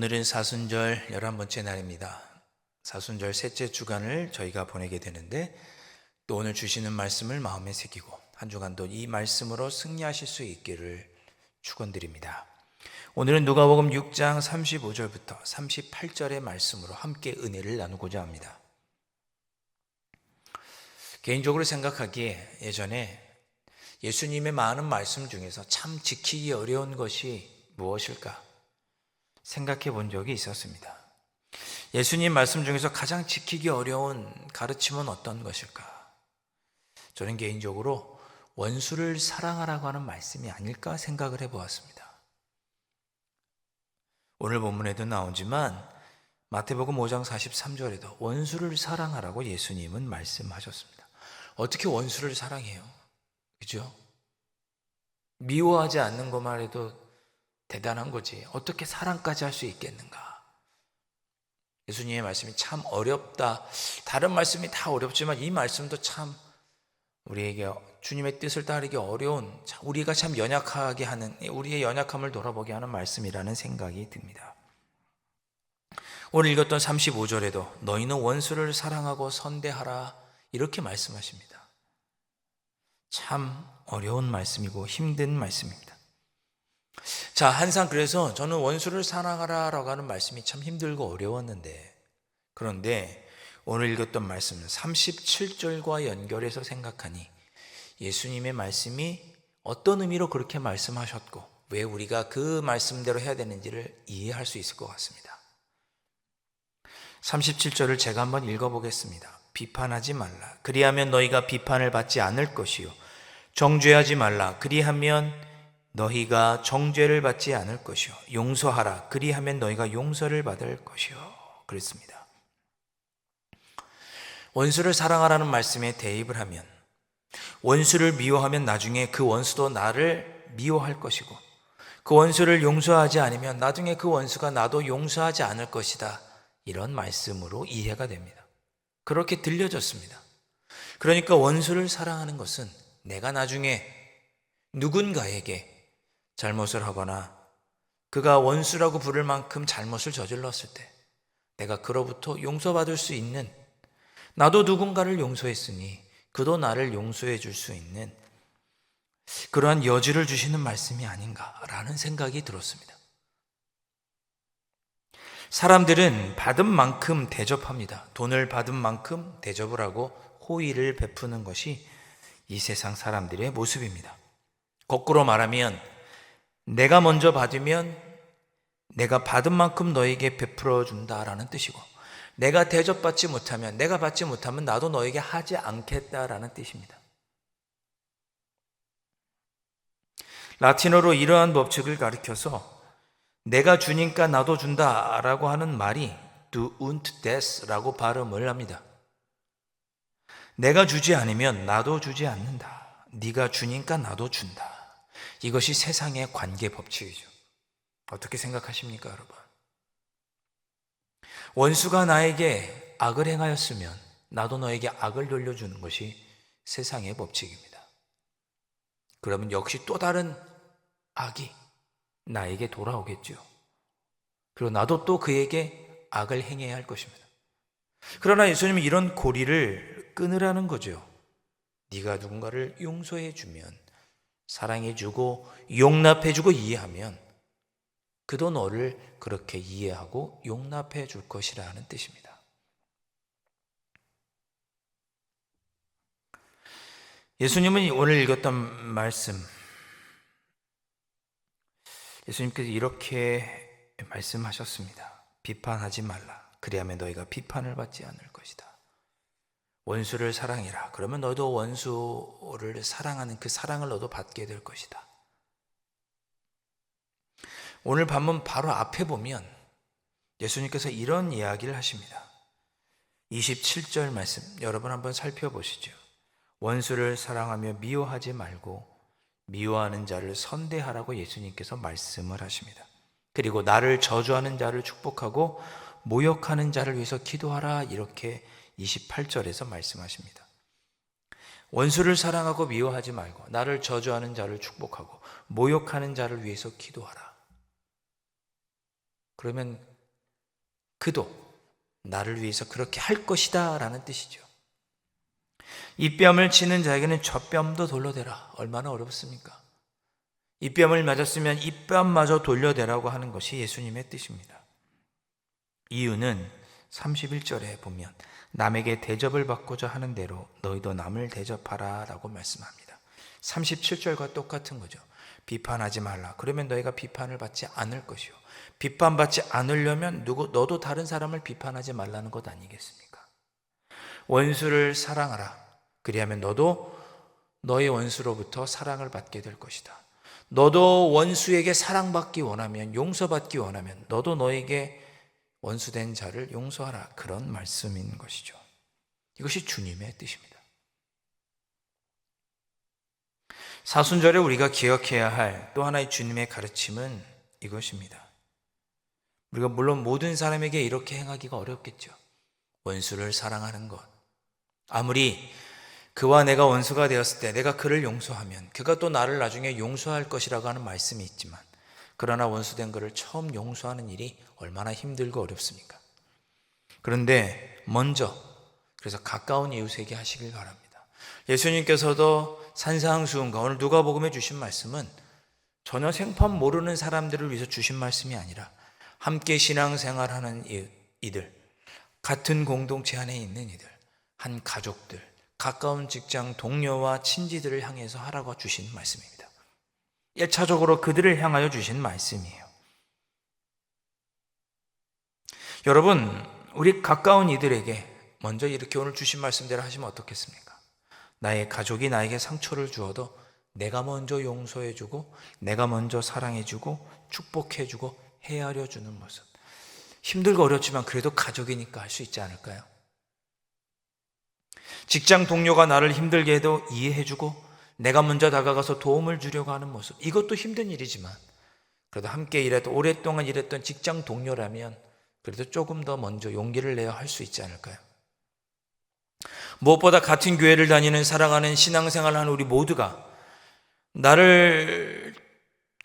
오늘은 사순절 11번째 날입니다. 사순절 셋째 주간을 저희가 보내게 되는데 또 오늘 주시는 말씀을 마음에 새기고 한 주간도 이 말씀으로 승리하실 수 있기를 축원드립니다. 오늘은 누가복음 6장 35절부터 38절의 말씀으로 함께 은혜를 나누고자 합니다. 개인적으로 생각하기에 예전에 예수님의 많은 말씀 중에서 참 지키기 어려운 것이 무엇일까 생각해 본 적이 있었습니다. 예수님 말씀 중에서 가장 지키기 어려운 가르침은 어떤 것일까? 저는 개인적으로 원수를 사랑하라고 하는 말씀이 아닐까 생각을 해보았습니다. 오늘 본문에도 나오지만 마태복음 5장 43절에도 원수를 사랑하라고 예수님은 말씀하셨습니다. 어떻게 원수를 사랑해요? 그죠? 미워하지 않는 것만 해도 대단한 거지. 어떻게 사랑까지 할 수 있겠는가? 예수님의 말씀이 참 어렵다. 다른 말씀이 다 어렵지만 이 말씀도 참 우리에게 주님의 뜻을 따르기 어려운, 우리가 참 연약하게 하는, 우리의 연약함을 돌아보게 하는 말씀이라는 생각이 듭니다. 오늘 읽었던 35절에도 너희는 원수를 사랑하고 선대하라 이렇게 말씀하십니다. 참 어려운 말씀이고 힘든 말씀입니다. 자, 항상 그래서 저는 원수를 사랑하라라고 하는 말씀이 참 힘들고 어려웠는데, 그런데 오늘 읽었던 말씀은 37절과 연결해서 생각하니 예수님의 말씀이 어떤 의미로 그렇게 말씀하셨고 왜 우리가 그 말씀대로 해야 되는지를 이해할 수 있을 것 같습니다. 37절을 제가 한번 읽어보겠습니다. 비판하지 말라. 그리하면 너희가 비판을 받지 않을 것이요. 정죄하지 말라. 그리하면 너희가 정죄를 받지 않을 것이요. 용서하라. 그리하면 너희가 용서를 받을 것이요. 그랬습니다. 원수를 사랑하라는 말씀에 대입을 하면 원수를 미워하면 나중에 그 원수도 나를 미워할 것이고 그 원수를 용서하지 않으면 나중에 그 원수가 나도 용서하지 않을 것이다. 이런 말씀으로 이해가 됩니다. 그렇게 들려졌습니다. 그러니까 원수를 사랑하는 것은 내가 나중에 누군가에게 잘못을 하거나 그가 원수라고 부를 만큼 잘못을 저질렀을 때 내가 그로부터 용서받을 수 있는, 나도 누군가를 용서했으니 그도 나를 용서해 줄 수 있는 그러한 여지를 주시는 말씀이 아닌가라는 생각이 들었습니다. 사람들은 받은 만큼 대접합니다. 돈을 받은 만큼 대접을 하고 호의를 베푸는 것이 이 세상 사람들의 모습입니다. 거꾸로 말하면 내가 먼저 받으면 내가 받은 만큼 너에게 베풀어 준다라는 뜻이고 내가 대접받지 못하면, 내가 받지 못하면 나도 너에게 하지 않겠다라는 뜻입니다. 라틴어로 이러한 법칙을 가리켜서 내가 주니까 나도 준다라고 하는 말이 du und des라고 발음을 합니다. 내가 주지 않으면 나도 주지 않는다. 네가 주니까 나도 준다. 이것이 세상의 관계 법칙이죠. 어떻게 생각하십니까, 여러분? 원수가 나에게 악을 행하였으면 나도 너에게 악을 돌려주는 것이 세상의 법칙입니다. 그러면 역시 또 다른 악이 나에게 돌아오겠죠. 그리고 나도 또 그에게 악을 행해야 할 것입니다. 그러나 예수님은 이런 고리를 끊으라는 거죠. 네가 누군가를 용서해주면, 사랑해주고 용납해주고 이해하면 그도 너를 그렇게 이해하고 용납해 줄 것이라는 뜻입니다. 예수님은 오늘 읽었던 말씀, 예수님께서 이렇게 말씀하셨습니다. 비판하지 말라. 그리하면 너희가 비판을 받지 않을 것이다. 원수를 사랑해라. 그러면 너도 원수를 사랑하는 그 사랑을 너도 받게 될 것이다. 오늘 본문 바로 앞에 보면 예수님께서 이런 이야기를 하십니다. 27절 말씀 여러분 한번 살펴보시죠. 원수를 사랑하며 미워하지 말고 미워하는 자를 선대하라고 예수님께서 말씀을 하십니다. 그리고 나를 저주하는 자를 축복하고 모욕하는 자를 위해서 기도하라 이렇게 28절에서 말씀하십니다. 원수를 사랑하고 미워하지 말고 나를 저주하는 자를 축복하고 모욕하는 자를 위해서 기도하라. 그러면 그도 나를 위해서 그렇게 할 것이다 라는 뜻이죠. 이 뺨을 치는 자에게는 저 뺨도 돌려대라. 얼마나 어렵습니까? 이 뺨을 맞았으면 이 뺨마저 돌려대라고 하는 것이 예수님의 뜻입니다. 이유는 31절에 보면 남에게 대접을 받고자 하는 대로 너희도 남을 대접하라 라고 말씀합니다. 37절과 똑같은 거죠. 비판하지 말라. 그러면 너희가 비판을 받지 않을 것이요. 비판받지 않으려면 너도 다른 사람을 비판하지 말라는 것 아니겠습니까? 원수를 사랑하라. 그리하면 너도 너의 원수로부터 사랑을 받게 될 것이다. 너도 원수에게 사랑받기 원하면, 용서받기 원하면 너도 너에게 원수된 자를 용서하라. 그런 말씀인 것이죠. 이것이 주님의 뜻입니다. 사순절에 우리가 기억해야 할 또 하나의 주님의 가르침은 이것입니다. 우리가 물론 모든 사람에게 이렇게 행하기가 어렵겠죠. 원수를 사랑하는 것. 아무리 그와 내가 원수가 되었을 때 내가 그를 용서하면 그가 또 나를 나중에 용서할 것이라고 하는 말씀이 있지만, 그러나 원수된 그를 처음 용서하는 일이 얼마나 힘들고 어렵습니까? 그런데 먼저, 그래서 가까운 이웃에게 하시길 바랍니다. 예수님께서도 산상수훈과 오늘 누가복음에 주신 말씀은 전혀 생판 모르는 사람들을 위해서 주신 말씀이 아니라 함께 신앙생활하는 이들, 같은 공동체 안에 있는 이들, 한 가족들, 가까운 직장 동료와 친지들을 향해서 하라고 주신 말씀입니다. 1차적으로 그들을 향하여 주신 말씀이에요. 여러분, 우리 가까운 이들에게 먼저 이렇게 오늘 주신 말씀대로 하시면 어떻겠습니까? 나의 가족이 나에게 상처를 주어도 내가 먼저 용서해주고 내가 먼저 사랑해주고 축복해주고 헤아려 주는 모습. 힘들고 어렵지만 그래도 가족이니까 할 수 있지 않을까요? 직장 동료가 나를 힘들게 해도 이해해주고 내가 먼저 다가가서 도움을 주려고 하는 모습. 이것도 힘든 일이지만 그래도 함께 일해도 오랫동안 일했던 직장 동료라면 그래도 조금 더 먼저 용기를 내어 할 수 있지 않을까요? 무엇보다 같은 교회를 다니는 사랑하는 신앙생활을 하는 우리 모두가 나를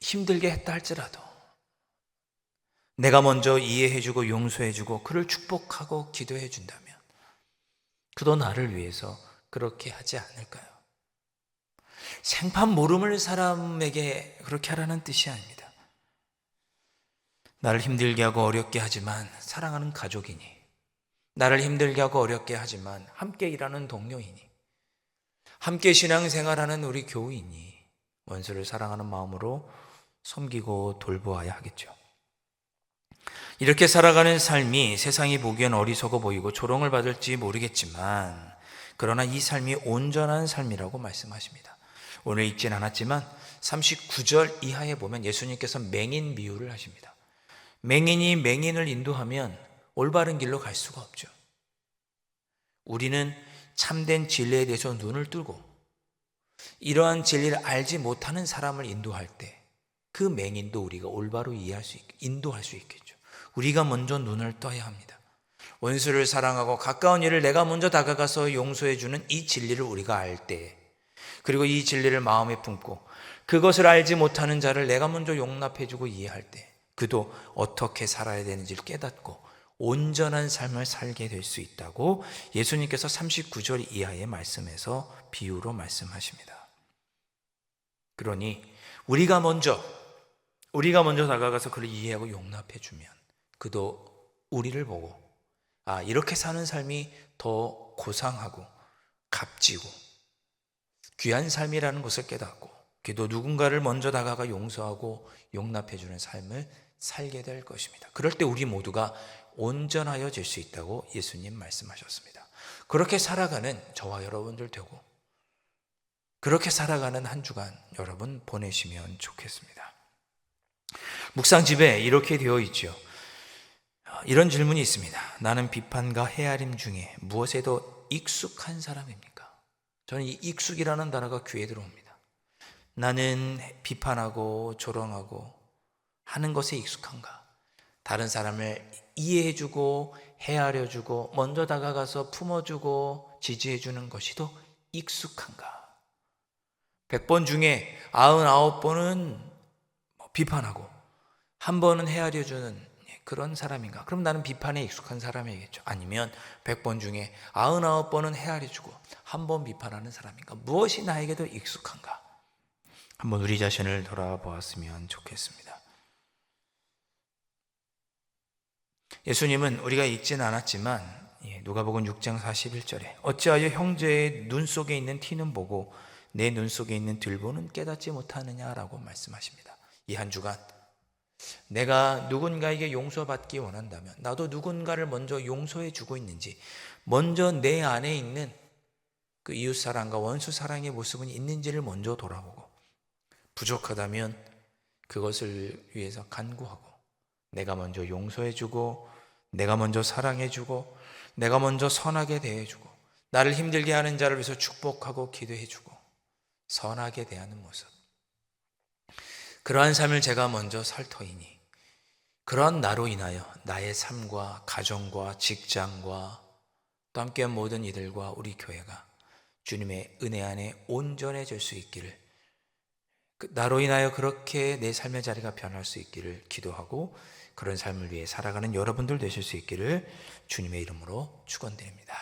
힘들게 했다 할지라도 내가 먼저 이해해주고 용서해주고 그를 축복하고 기도해준다면 그도 나를 위해서 그렇게 하지 않을까요? 생판 모르는 사람에게 그렇게 하라는 뜻이 아닙니다. 나를 힘들게 하고 어렵게 하지만 사랑하는 가족이니, 나를 힘들게 하고 어렵게 하지만 함께 일하는 동료이니, 함께 신앙생활하는 우리 교우이니 원수를 사랑하는 마음으로 섬기고 돌보아야 하겠죠. 이렇게 살아가는 삶이 세상이 보기엔 어리석어 보이고 조롱을 받을지 모르겠지만 그러나 이 삶이 온전한 삶이라고 말씀하십니다. 오늘 읽진 않았지만 39절 이하에 보면 예수님께서 맹인 비유를 하십니다. 맹인이 맹인을 인도하면 올바른 길로 갈 수가 없죠. 우리는 참된 진리에 대해서 눈을 뜨고 이러한 진리를 알지 못하는 사람을 인도할 때 그 맹인도 우리가 올바로 인도할 수 있겠죠. 우리가 먼저 눈을 떠야 합니다. 원수를 사랑하고 가까운 이를 내가 먼저 다가가서 용서해 주는 이 진리를 우리가 알 때, 그리고 이 진리를 마음에 품고 그것을 알지 못하는 자를 내가 먼저 용납해 주고 이해할 때 그도 어떻게 살아야 되는지를 깨닫고 온전한 삶을 살게 될 수 있다고 예수님께서 39절 이하의 말씀에서 비유로 말씀하십니다. 그러니 우리가 먼저 다가가서 그를 이해하고 용납해 주면 그도 우리를 보고 이렇게 사는 삶이 더 고상하고 값지고 귀한 삶이라는 것을 깨닫고 그도 누군가를 먼저 다가가 용서하고 용납해 주는 삶을 살게 될 것입니다. 그럴 때 우리 모두가 온전하여질 수 있다고 예수님 말씀하셨습니다. 그렇게 살아가는 저와 여러분들 되고 그렇게 살아가는 한 주간 여러분 보내시면 좋겠습니다. 묵상집에 이렇게 되어 있죠. 이런 질문이 있습니다. 나는 비판과 헤아림 중에 무엇에도 익숙한 사람입니까? 저는 이 익숙이라는 단어가 귀에 들어옵니다. 나는 비판하고 조롱하고 하는 것에 익숙한가? 다른 사람을 이해해주고 헤아려주고 먼저 다가가서 품어주고 지지해주는 것이 더 익숙한가? 100번 중에 99번은 비판하고 한 번은 헤아려주는 그런 사람인가? 그럼 나는 비판에 익숙한 사람이겠죠. 아니면 100번 중에 99번은 헤아려주고 한 번 비판하는 사람인가? 무엇이 나에게도 익숙한가? 한번 우리 자신을 돌아보았으면 좋겠습니다. 예수님은 우리가 읽진 않았지만 누가복음 6장 41절에 어찌하여 형제의 눈 속에 있는 티는 보고 내 눈 속에 있는 들보는 깨닫지 못하느냐라고 말씀하십니다. 이 한 주간 내가 누군가에게 용서받기 원한다면 나도 누군가를 먼저 용서해 주고 있는지, 먼저 내 안에 있는 그 이웃사랑과 원수사랑의 모습은 있는지를 먼저 돌아보고, 부족하다면 그것을 위해서 간구하고, 내가 먼저 용서해 주고, 내가 먼저 사랑해 주고, 내가 먼저 선하게 대해 주고, 나를 힘들게 하는 자를 위해서 축복하고 기도해 주고 선하게 대하는 모습, 그러한 삶을 제가 먼저 살 터이니 그러한 나로 인하여 나의 삶과 가정과 직장과 또 함께한 모든 이들과 우리 교회가 주님의 은혜 안에 온전해질 수 있기를, 나로 인하여 그렇게 내 삶의 자리가 변할 수 있기를 기도하고, 그런 삶을 위해 살아가는 여러분들 되실 수 있기를 주님의 이름으로 축원드립니다.